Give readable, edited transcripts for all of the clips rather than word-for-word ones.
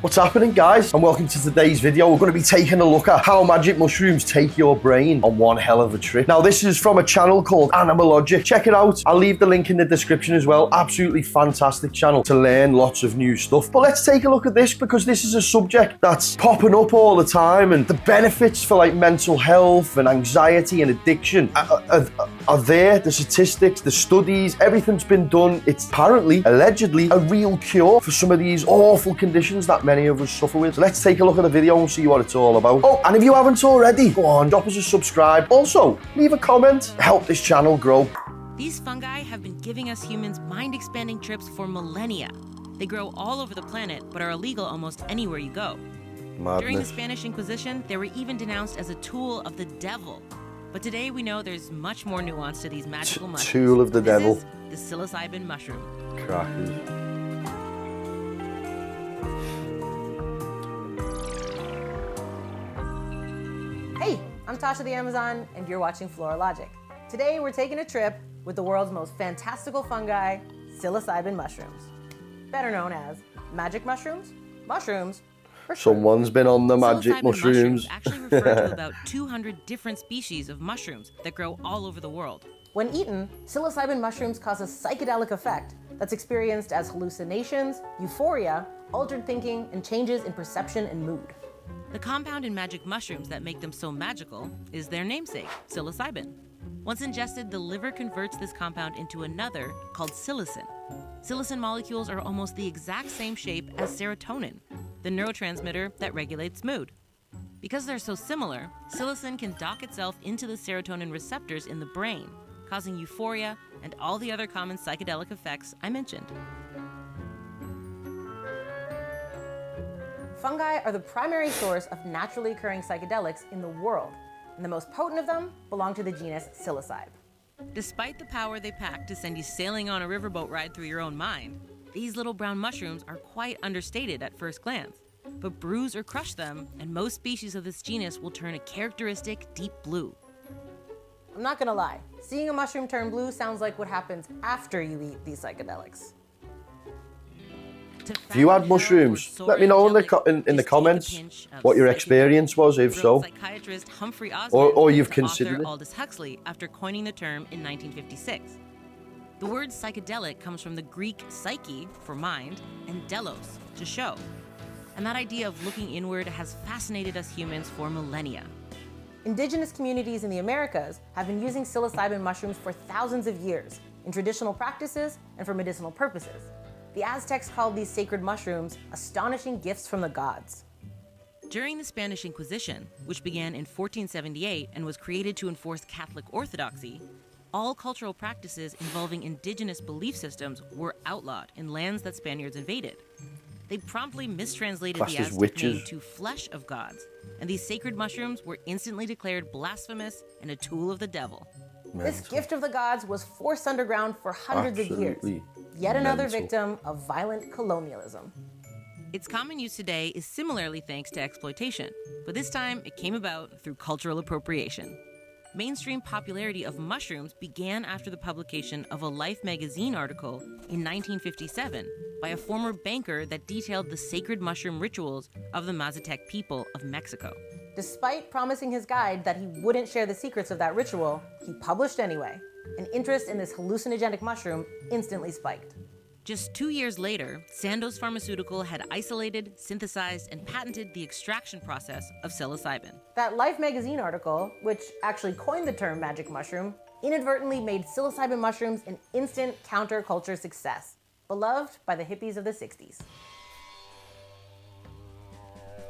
What's happening, guys, and welcome to today's video. We're going to be taking a look at how magic mushrooms take your brain on one hell of a trip. Now, this is from a channel called Animalogic. Check it out. I'll leave the link in the description as well. Absolutely fantastic channel to learn lots of new stuff. But let's take a look at this, because this is a subject that's popping up all the time, and the benefits for like mental health and anxiety and addiction are there. The statistics, the studies, everything's been done. It's apparently, allegedly, a real cure for some of these awful conditions that many of us suffer with. So let's take a look at the video and see what it's all about. Oh, and if you haven't already, go on, drop us a subscribe. Also, leave a comment. Help this channel grow. These fungi have been giving us humans mind-expanding trips for millennia. They grow all over the planet, but are illegal almost anywhere you go. Madness. During the Spanish Inquisition, they were even denounced as a tool of the devil. But today we know there's much more nuance to these magical mushrooms. Tool of the devil. This is the psilocybin mushroom. Crackers. Hey, I'm Tasha the Amazon, and you're watching Floralogic. Today, we're taking a trip with the world's most fantastical fungi, psilocybin mushrooms. Better known as magic mushrooms, mushrooms, or Someone's been on the magic Psilocybin mushrooms. actually refer to about 200 different species of mushrooms that grow all over the world. When eaten, psilocybin mushrooms cause a psychedelic effect that's experienced as hallucinations, euphoria, altered thinking, and changes in perception and mood. The compound in magic mushrooms that make them so magical is their namesake, psilocybin. Once ingested, the liver converts this compound into another called psilocin. Psilocin molecules are almost the exact same shape as serotonin, the neurotransmitter that regulates mood. Because they're so similar, psilocin can dock itself into the serotonin receptors in the brain, causing euphoria and all the other common psychedelic effects I mentioned. Fungi are the primary source of naturally occurring psychedelics in the world, and the most potent of them belong to the genus psilocybe. Despite the power they pack to send you sailing on a riverboat ride through your own mind, these little brown mushrooms are quite understated at first glance. But bruise or crush them, and most species of this genus will turn a characteristic deep blue. I'm not gonna lie, seeing a mushroom turn blue sounds like what happens after you eat these psychedelics. If you had mushrooms, let me know in the comments what your experience was, if so. Psychiatrist Humphrey Or you've the considered author it. Aldous Huxley after coining the term in 1956. The word psychedelic comes from the Greek psyche, for mind, and delos, to show. And that idea of looking inward has fascinated us humans for millennia. Indigenous communities in the Americas have been using psilocybin mushrooms for thousands of years in traditional practices and for medicinal purposes. The Aztecs called these sacred mushrooms astonishing gifts from the gods. During the Spanish Inquisition, which began in 1478 and was created to enforce Catholic orthodoxy, all cultural practices involving indigenous belief systems were outlawed in lands that Spaniards invaded. They promptly mistranslated Classed the as Aztec witches. name to flesh of gods, and these sacred mushrooms were instantly declared blasphemous and a tool of the devil. This gift of the gods was forced underground for hundreds of years. Absolutely Yet another mental. victim of violent colonialism. Its common use today is similarly thanks to exploitation, but this time it came about through cultural appropriation. Mainstream popularity of mushrooms began after the publication of a Life magazine article in 1957 by a former banker that detailed the sacred mushroom rituals of the Mazatec people of Mexico. Despite promising his guide that he wouldn't share the secrets of that ritual, he published anyway, and interest in this hallucinogenic mushroom instantly spiked. Just 2 years later, Sandoz Pharmaceutical had isolated, synthesized, and patented the extraction process of psilocybin. That Life magazine article, which actually coined the term magic mushroom, inadvertently made psilocybin mushrooms an instant counterculture success, beloved by the hippies of the 60s.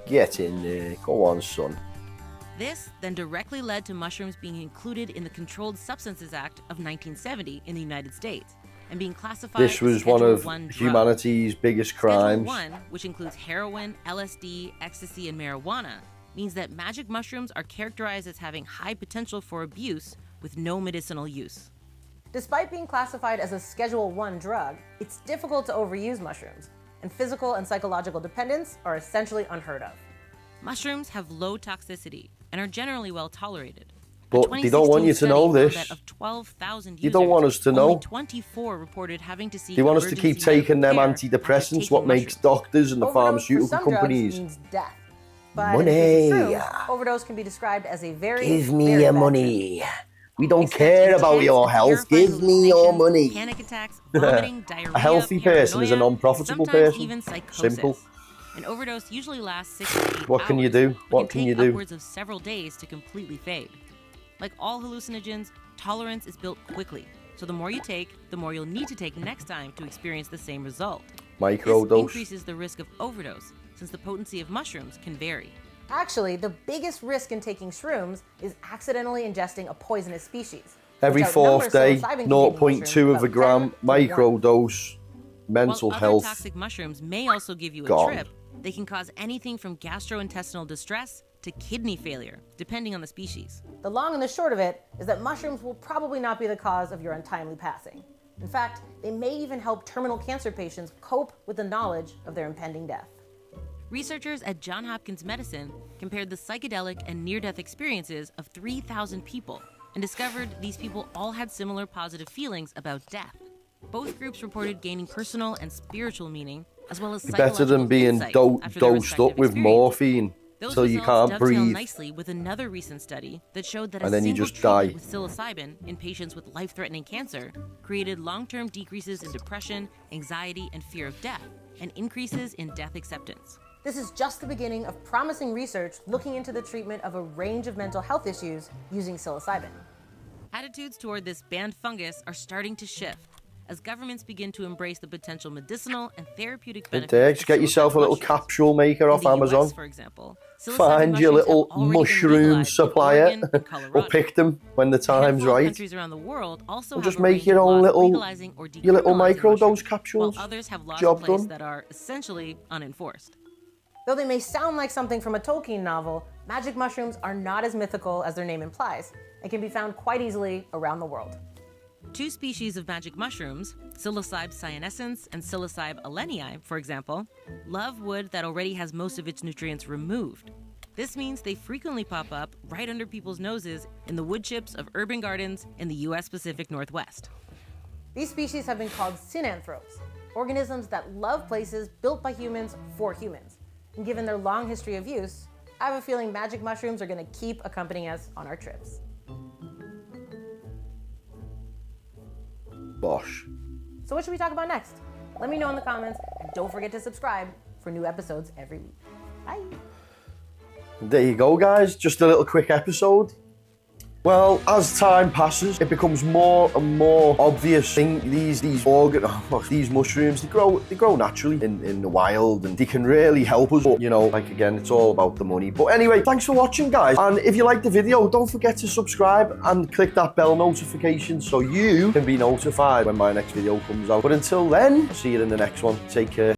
Get in there. Go on, son. This then directly led to mushrooms being included in the Controlled Substances Act of 1970 in the United States and being classified This was as one Schedule of 1 drug. humanity's biggest crimes. Schedule 1, which includes heroin, LSD, ecstasy, and marijuana, means that magic mushrooms are characterized as having high potential for abuse with no medicinal use. Despite being classified as a Schedule 1 drug, it's difficult to overuse mushrooms, and physical and psychological dependence are essentially unheard of. Mushrooms have low toxicity and are generally well tolerated. But they don't want you to know this. Of 12,000 they don't want us to know. Only 24 reported having to seek They want us to keep taking them antidepressants, what makes doctors and the pharmaceutical for some companies. Drugs means death. But Money. Overdose can be described as a very Give me your money. We don't care about your health. Give me your money. Panic attacks, vomiting, diarrhea, A healthy person is a non-profitable person. Even psychosis. Simple. An overdose usually lasts 6 to 8 hours. What can you do? What can you do? Upwards of several days to completely fade. Like all hallucinogens, tolerance is built quickly. So the more you take, the more you'll need to take next time to experience the same result. Microdose. This increases the risk of overdose, since the potency of mushrooms can vary. Actually, the biggest risk in taking shrooms is accidentally ingesting a poisonous species. Every fourth day, 0.2 of a gram, microdose, mental While health. Other toxic mushrooms may also give you a Gone. trip, they can cause anything from gastrointestinal distress to kidney failure, depending on the species. The long and the short of it is that mushrooms will probably not be the cause of your untimely passing. In fact, they may even help terminal cancer patients cope with the knowledge of their impending death. Researchers at Johns Hopkins Medicine compared the psychedelic and near-death experiences of 3,000 people and discovered these people all had similar positive feelings about death. Both groups reported gaining personal and spiritual meaning, as well as Better than being dosed up with morphine till you can't breathe. Nicely with another recent study that showed that And a then you single just die. treatment with psilocybin in patients with life-threatening cancer created long-term decreases in depression, anxiety, and fear of death, and increases in death acceptance. This is just the beginning of promising research looking into the treatment of a range of mental health issues using psilocybin. Attitudes toward this banned fungus are starting to shift as governments begin to embrace the potential medicinal and therapeutic benefits. Just get yourself a little capsule maker off In the Amazon. US, for example, psilocybin Find your mushrooms have little already been mushroom legalized in supplier Oregon and or Colorado. pick them when the A time's handful of right. countries around the world also Or have just a make range your of own laws little- legalizing or your little decriminalizing microdose mushrooms, capsules. while others have laws Job in place done. that are essentially unenforced. Though they may sound like something from a Tolkien novel, magic mushrooms are not as mythical as their name implies and can be found quite easily around the world. Two species of magic mushrooms, psilocybe cyanescens and psilocybe allenii, for example, love wood that already has most of its nutrients removed. This means they frequently pop up right under people's noses in the wood chips of urban gardens in the US Pacific Northwest. These species have been called synanthropes, organisms that love places built by humans for humans. And given their long history of use, I have a feeling magic mushrooms are going to keep accompanying us on our trips. Bosh. So what should we talk about next? Let me know in the comments, and don't forget to subscribe for new episodes every week. Bye. There you go, guys. Just a little quick episode. Well, as time passes, it becomes more and more obvious. These mushrooms, they grow naturally in the wild, and they can really help us. But, you know, like again, it's all about the money. But anyway, thanks for watching, guys. And if you liked the video, don't forget to subscribe and click that bell notification so you can be notified when my next video comes out. But until then, see you in the next one. Take care.